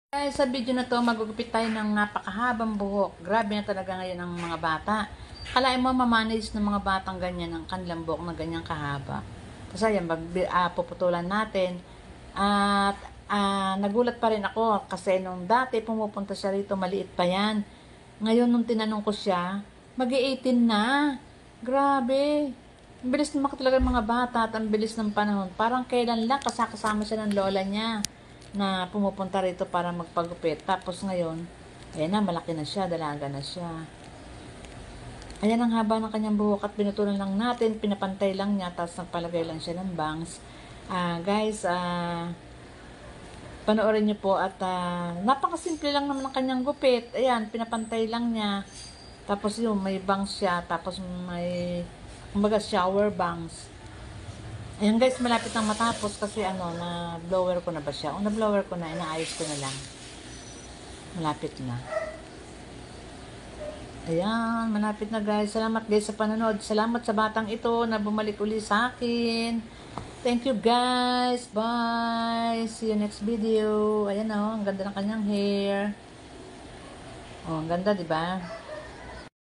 Guys, sa video na to, magugupit tayo ng napakahabang buhok. Grabe na talaga ngayon ang mga bata. Kalain mo mamanage ng mga batang ganyan ang kanilang buhok na ganyang kahaba. Tapos ayan, puputulan natin. At nagulat pa rin ako kasi nung dati pumupunta siya rito, maliit pa yan. Ngayon nung tinanong ko siya, mag-18 na. Grabe. Ang bilis naman talaga ng mga bata at ang bilis ng panahon. Parang kailan lang kasama siya ng lola niya na pumupunta rito para magpagupit. Tapos ngayon, ayan na, malaki na siya, dalaga na siya. Ayan ang haba ng kanyang buhok at pinutulan lang natin, pinapantay lang niya, tapos nagpalagay lang siya ng bangs. Guys, panoorin niyo po at napakasimple lang naman ng kanyang gupit. Ayan, pinapantay lang niya. Tapos yung may bangs siya, tapos may kumbaga shower bangs. Ayan guys, malapit nang matapos kasi na blower ko na ba siya? O na blower ko na, inaayos ko na lang. Malapit na. Ayan, malapit na guys. Salamat guys sa panonood. Salamat sa batang ito na bumalik uli sa akin. Thank you guys. Bye. See you next video. Ayan ang ganda ng kanyang hair. Ang ganda, di ba?